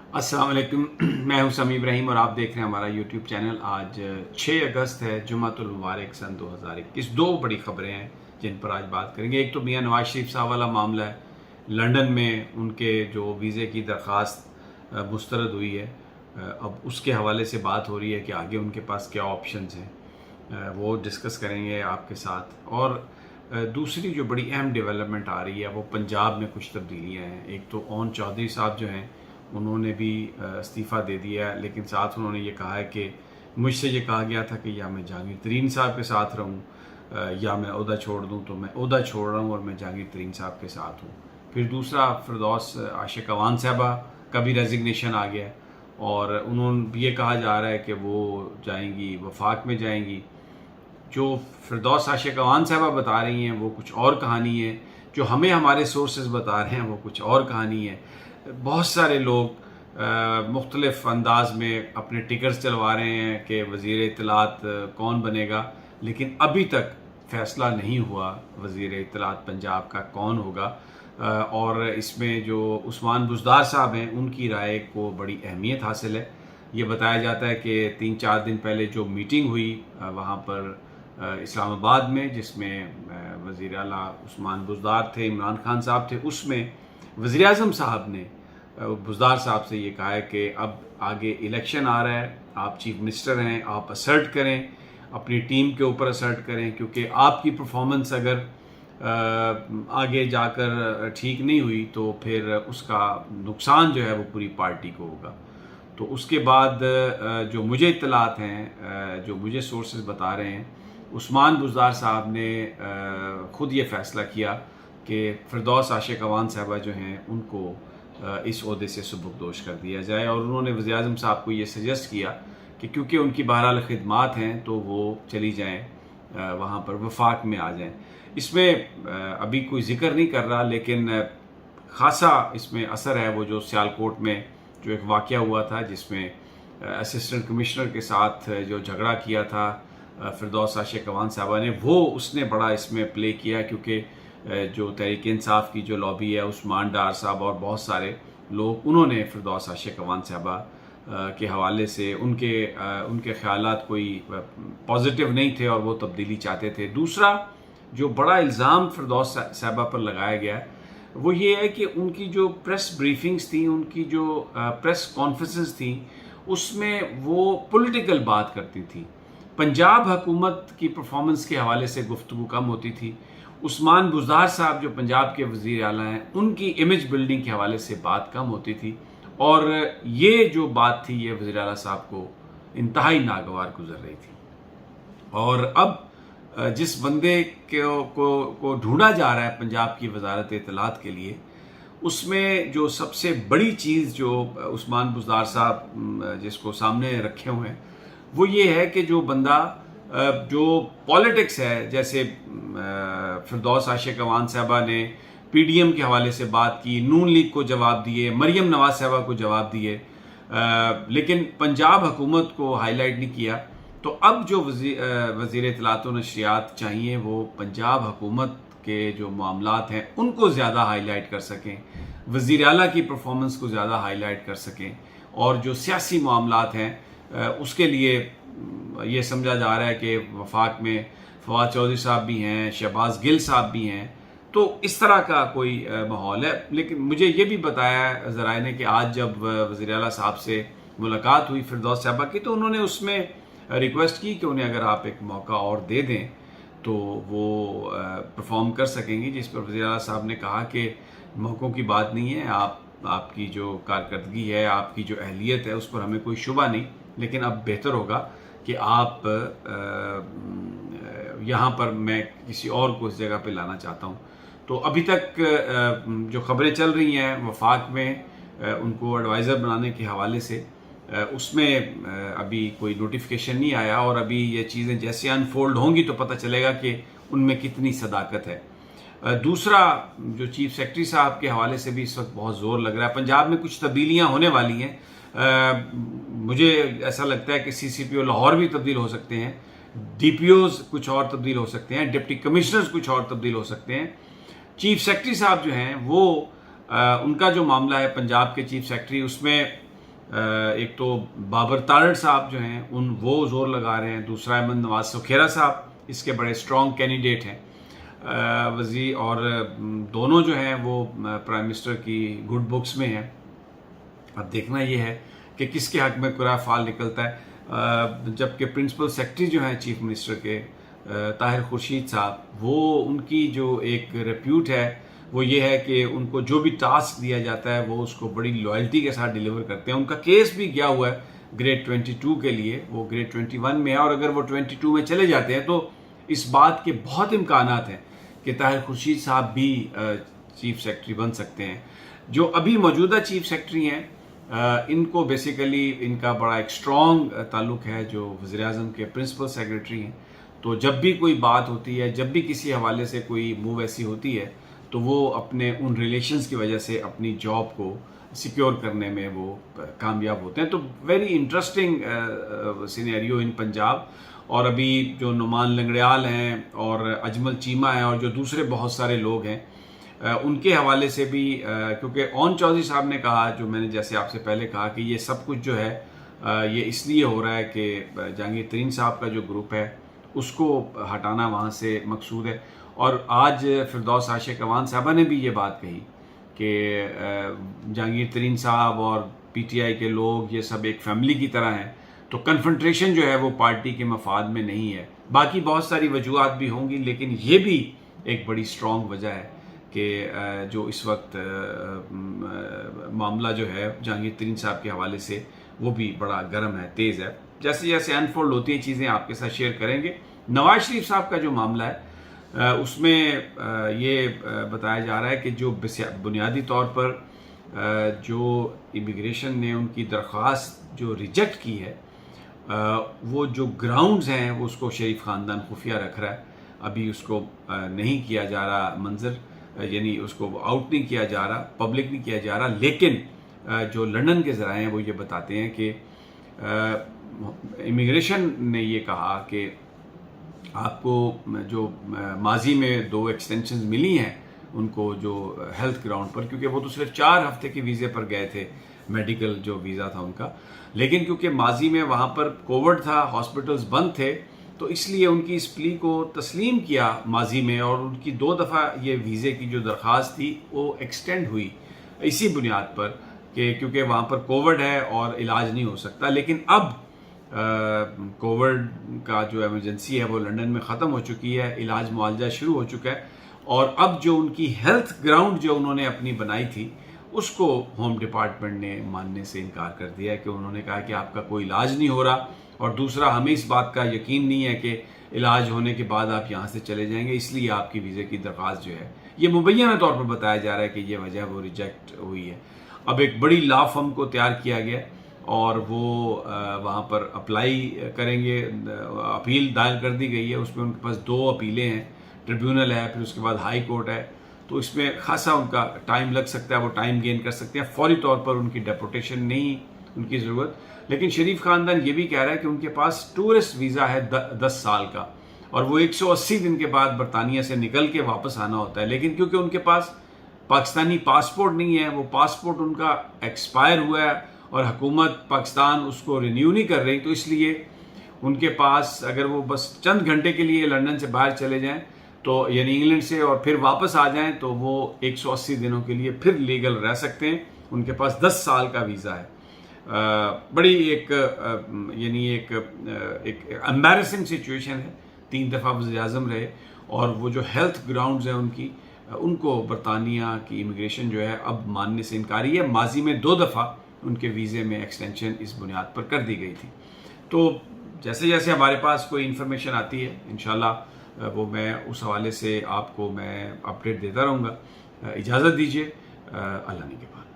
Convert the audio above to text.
अस्सलाम वालेकुम। मैं हूं समी इब्राहिम और आप देख रहे हैं हमारा यूट्यूब चैनल। आज 6 अगस्त है, जुमातुल मुबारक सन 2021। दो बड़ी खबरें हैं जिन पर आज बात करेंगे। एक तो मियां नवाज शरीफ साहब वाला मामला है, लंदन में उनके जो वीज़े की दरख्वास्त मुस्तरद हुई है, अब उसके हवाले से बात हो रही है कि आगे उनके पास क्या ऑप्शंस हैं, वो डिस्कस करेंगे आपके साथ। और दूसरी जो बड़ी अहम डेवलपमेंट आ रही है वो पंजाब में कुछ तब्दीलियाँ हैं। एक तो ओन चौधरी साहब जो हैं उन्होंने भी इस्तीफ़ा दे दिया है, लेकिन साथ उन्होंने ये कहा है कि मुझसे ये कहा गया था कि या मैं जहांगीर तरीन साहब के साथ रहूं या मैं ओहदा छोड़ दूं, तो मैं ओहदा छोड़ रहा हूं और मैं जहांगीर तरीन साहब के साथ हूं। फिर दूसरा, फिरदौस आशिक अवान साहबा का भी रेजिग्नेशन आ गया और उन्होंने ये कहा जा रहा है कि वो जाएंगी, वफाक में जाएंगी। जो फिरदौस आशिक अवान साहबा बता रही हैं वो कुछ और कहानी है, जो हमें हमारे सोर्सेज बता रहे हैं वो कुछ और कहानी है। बहुत सारे लोग मुख्तलिफ अंदाज में अपने टिकट्स चलवा रहे हैं कि वज़ीर इत्तलात कौन बनेगा, लेकिन अभी तक फ़ैसला नहीं हुआ वज़ीर इत्तलात पंजाब का कौन होगा। और इसमें जो उस्मान बुज़दार साहब हैं उनकी राय को बड़ी अहमियत हासिल है। ये बताया जाता है कि 3-4 दिन पहले जो मीटिंग हुई वहाँ पर इस्लामाबाद में, जिसमें वज़ीर आला उस्मान बुज़दार थे, इमरान खान साहब थे, उसमें वज़ीर आज़म साहब ने बुज़दार साहब से ये कहा है कि अब आगे इलेक्शन आ रहा है, आप चीफ मिनिस्टर हैं, आप असर्ट करें, अपनी टीम के ऊपर असर्ट करें, क्योंकि आपकी परफॉर्मेंस अगर आगे जाकर ठीक नहीं हुई तो फिर उसका नुकसान जो है वो पूरी पार्टी को होगा। तो उसके बाद जो मुझे इत्तलात हैं, जो मुझे सोर्सेज बता रहे हैं, उस्मान बुज़दार साहब ने ख़ुद ये फ़ैसला किया कि फिरदौस आशिक अवान साहबा जो हैं उनको इस ओहदे से सुबुकदोश कर दिया जाए। और उन्होंने वज़ीर आज़म साहब को ये सजेस्ट किया कि क्योंकि उनकी बहरहाल खिदमात हैं तो वो चली जाएं, वहाँ पर वफाक में आ जाएं। इसमें अभी कोई ज़िक्र नहीं कर रहा, लेकिन ख़ासा इसमें असर है वो जो सियालकोट में जो एक वाक़या हुआ था, जिसमें असिस्टेंट कमिश्नर के साथ जो झगड़ा किया था फिरदौस आशिक अवान साहबा ने, वो उसने बड़ा इसमें प्ले किया, क्योंकि जो तहरीक इंसाफ की जो लॉबी है, उस्मान डार साहब और बहुत सारे लोग, उन्होंने फिरदौस आशिक अवान साहबा के हवाले से उनके ख़यालात कोई पॉजिटिव नहीं थे और वो तब्दीली चाहते थे। दूसरा जो बड़ा इल्ज़ाम फिरदौस साहबा पर लगाया गया वो ये है कि उनकी जो प्रेस ब्रीफिंग्स थी, उनकी जो प्रेस कॉन्फ्रेंसेस थी, उसमें वो पॉलिटिकल बात करती थी। पंजाब हुकूमत की परफॉर्मेंस के हवाले से गुफ्तगू कम होती थी। उस्मान बुज़दार साहब जो पंजाब के वज़ीर आला हैं, उनकी इमेज बिल्डिंग के हवाले से बात कम होती थी। और ये जो बात थी ये वज़ीर आला साहब को इंतहाई नागवार गुजर रही थी। और अब जिस बंदे को ढूंढा जा रहा है पंजाब की वजारत इत्तलात के लिए, उसमें जो सबसे बड़ी चीज़ जो उस्मान बुज़दार साहब जिसको सामने रखे हुए हैं वो ये है कि जो बंदा जो पॉलिटिक्स है, जैसे फिरदौस आशिक अवान साहबा ने पीडीएम के हवाले से बात की, नून लीग को जवाब दिए, मरियम नवाज साहबा को जवाब दिए, लेकिन पंजाब हुकूमत को हाईलाइट नहीं किया। तो अब जो वज़ीर इत्तलात व नशरियात चाहिए वो पंजाब हुकूमत के जो मामलात हैं उनको ज़्यादा हाईलाइट कर सकें, वज़ीर आला की परफॉर्मेंस को ज़्यादा हाईलाइट कर सकें, और जो सियासी मामलात हैं उसके लिए ये समझा जा रहा है कि वफाक में फवाद चौधरी साहब भी हैं, शहबाज गिल साहब भी हैं। तो इस तरह का कोई माहौल है। लेकिन मुझे ये भी बताया ज़राए ने कि आज जब वज़ीर आला साहब से मुलाकात हुई फिरदौस साहबा की, तो उन्होंने उसमें रिक्वेस्ट की कि उन्हें अगर आप एक मौका और दे दें तो वो परफॉर्म कर सकेंगी। जिस पर वज़ीर आला साहब ने कहा कि मौक़ों की बात नहीं है, आपकी जो कारकर्दगी है, आपकी जो अहलियत है, उस पर हमें कोई शुबा नहीं, लेकिन अब बेहतर होगा कि आप यहाँ पर मैं किसी और को इस जगह पे लाना चाहता हूँ। तो अभी तक जो खबरें चल रही हैं वफाक में उनको एडवाइज़र बनाने के हवाले से, उसमें अभी कोई नोटिफिकेशन नहीं आया, और अभी ये चीज़ें जैसे अनफोल्ड होंगी तो पता चलेगा कि उनमें कितनी सदाकत है। दूसरा, जो चीफ सेक्रेटरी साहब के हवाले से भी इस वक्त बहुत ज़ोर लग रहा है। पंजाब में कुछ तब्दीलियाँ होने वाली हैं। मुझे ऐसा लगता है कि सीसीपीओ लाहौर भी तब्दील हो सकते हैं, डीपीओज़ कुछ और तब्दील हो सकते हैं, डिप्टी कमिश्नर्स कुछ और तब्दील हो सकते हैं। चीफ सेक्रेटरी साहब जो हैं वो उनका जो मामला है पंजाब के चीफ सेक्रेटरी, उसमें ایک تو بابر تارڑ صاحب جو ہیں وہ زور لگا رہے ہیں، دوسرا احمد نواز سکھیرا صاحب اس کے بڑے اسٹرانگ کینڈیڈیٹ ہیں وزیر، اور دونوں جو ہیں وہ پرائم منسٹر کی گڈ بکس میں ہیں۔ اب دیکھنا یہ ہے کہ کس کے حق میں قرعہ فعال نکلتا ہے، جبکہ پرنسپل سیکرٹری جو ہیں چیف منسٹر کے طاہر خورشید صاحب، وہ ان کی جو ایک ریپیوٹ ہے وہ یہ ہے کہ ان کو جو بھی ٹاسک دیا جاتا ہے وہ اس کو بڑی لائلٹی کے ساتھ ڈیلیور کرتے ہیں۔ ان کا کیس بھی گیا ہوا ہے گریڈ 22 کے لیے، وہ گریڈ 21 میں ہے، اور اگر وہ 22 میں چلے جاتے ہیں تو اس بات کے بہت امکانات ہیں کہ طاہر خورشید صاحب بھی چیف سیکرٹری بن سکتے ہیں۔ جو ابھی موجودہ چیف سیکرٹری ہیں ان کو بیسیکلی ان کا بڑا ایک اسٹرانگ تعلق ہے جو وزیر اعظم کے پرنسپل سیکرٹری ہیں، تو جب بھی کوئی بات ہوتی ہے، جب بھی کسی حوالے سے کوئی موو ایسی ہوتی ہے تو وہ اپنے ان ریلیشنز کی وجہ سے اپنی جاب کو سیکیور کرنے میں وہ کامیاب ہوتے ہیں۔ تو ویری انٹرسٹنگ سینیریو ان پنجاب، اور ابھی جو نعمان لنگڑیال ہیں اور اجمل چیمہ ہیں اور جو دوسرے بہت سارے لوگ ہیں ان کے حوالے سے بھی، کیونکہ اون چودھری صاحب نے کہا، جو میں نے جیسے آپ سے پہلے کہا کہ یہ سب کچھ جو ہے یہ اس لیے ہو رہا ہے کہ جہانگیر ترین صاحب کا جو گروپ ہے اس کو ہٹانا وہاں سے مقصود ہے۔ اور آج فردوس عاشق اعوان صاحبہ نے بھی یہ بات کہی کہ جہانگیر ترین صاحب اور پی ٹی آئی کے لوگ یہ سب ایک فیملی کی طرح ہیں، تو کنفرنٹریشن جو ہے وہ پارٹی کے مفاد میں نہیں ہے۔ باقی بہت ساری وجوہات بھی ہوں گی، لیکن یہ بھی ایک بڑی اسٹرانگ وجہ ہے کہ جو اس وقت معاملہ جو ہے جہانگیر ترین صاحب کے حوالے سے وہ بھی بڑا گرم ہے، تیز ہے۔ جیسے جیسے انفولڈ ہوتی ہیں چیزیں آپ کے ساتھ شیئر کریں گے۔ نواز شریف صاحب کا جو معاملہ ہے اس میں یہ بتایا جا رہا ہے کہ جو بنیادی طور پر جو امیگریشن نے ان کی درخواست جو ریجیکٹ کی ہے، وہ جو گراؤنڈز ہیں وہ اس کو شریف خاندان خفیہ رکھ رہا ہے، ابھی اس کو نہیں کیا جا رہا منظر، یعنی اس کو آؤٹ نہیں کیا جا رہا، پبلک نہیں کیا جا رہا، لیکن جو لندن کے ذرائع ہیں وہ یہ بتاتے ہیں کہ امیگریشن نے یہ کہا کہ آپ کو جو ماضی میں 2 ایکسٹینشنز ملی ہیں ان کو جو ہیلتھ گراؤنڈ پر، کیونکہ وہ تو صرف 4 ہفتے کے ویزے پر گئے تھے، میڈیکل جو ویزا تھا ان کا، لیکن کیونکہ ماضی میں وہاں پر کووڈ تھا، ہاسپٹلز بند تھے، تو اس لیے ان کی اس پلی کو تسلیم کیا ماضی میں، اور ان کی 2 دفعہ یہ ویزے کی جو درخواست تھی وہ ایکسٹینڈ ہوئی اسی بنیاد پر کہ کیونکہ وہاں پر کووڈ ہے اور علاج نہیں ہو سکتا۔ لیکن اب کووڈ کا جو ایمرجنسی ہے وہ لندن میں ختم ہو چکی ہے، علاج معالجہ شروع ہو چکا ہے، اور اب جو ان کی ہیلتھ گراؤنڈ جو انہوں نے اپنی بنائی تھی اس کو ہوم ڈپارٹمنٹ نے ماننے سے انکار کر دیا ہے، کہ انہوں نے کہا کہ آپ کا کوئی علاج نہیں ہو رہا، اور دوسرا ہمیں اس بات کا یقین نہیں ہے کہ علاج ہونے کے بعد آپ یہاں سے چلے جائیں گے، اس لیے آپ کی ویزے کی درخواست جو ہے یہ مبینہ طور پر بتایا جا رہا ہے کہ یہ وجہ وہ ریجیکٹ ہوئی ہے۔ اب ایک بڑی لا فرم کو تیار کیا گیا اور وہ وہاں پر اپلائی کریں گے، اپیل دائر کر دی گئی ہے، اس میں ان کے پاس 2 اپیلیں ہیں، ٹریبیونل ہے، پھر اس کے بعد ہائی کورٹ ہے، تو اس میں خاصا ان کا ٹائم لگ سکتا ہے، وہ ٹائم گین کر سکتے ہیں، فوری طور پر ان کی ڈیپوٹیشن نہیں ان کی ضرورت۔ لیکن شریف خاندان یہ بھی کہہ رہا ہے کہ ان کے پاس ٹورسٹ ویزا ہے 10 سال کا، اور وہ 180 دن کے بعد برطانیہ سے نکل کے واپس آنا ہوتا ہے، لیکن کیونکہ ان کے پاس پاکستانی پاسپورٹ نہیں ہے، وہ پاسپورٹ ان کا ایکسپائر ہوا ہے اور حکومت پاکستان اس کو رینیو نہیں کر رہی، تو اس لیے ان کے پاس اگر وہ بس چند گھنٹے کے لیے لندن سے باہر چلے جائیں تو یعنی انگلینڈ سے، اور پھر واپس آ جائیں تو وہ 180 دنوں کے لیے پھر لیگل رہ سکتے ہیں۔ ان کے پاس 10 سال کا ویزا ہے۔ بڑی ایک یعنی ایک امبیرسنگ سچویشن ہے، 3 دفعہ وزیر اعظم رہے، اور وہ جو ہیلتھ گراؤنڈز ہیں ان کو برطانیہ کی امیگریشن جو ہے اب ماننے سے انکاری ہے۔ ماضی میں 2 دفعہ ان کے ویزے میں ایکسٹینشن اس بنیاد پر کر دی گئی تھی۔ تو جیسے جیسے ہمارے پاس کوئی انفارمیشن آتی ہے انشاءاللہ وہ میں اس حوالے سے آپ کو میں اپڈیٹ دیتا رہوں گا۔ اجازت دیجیے، اللہ نگہبان۔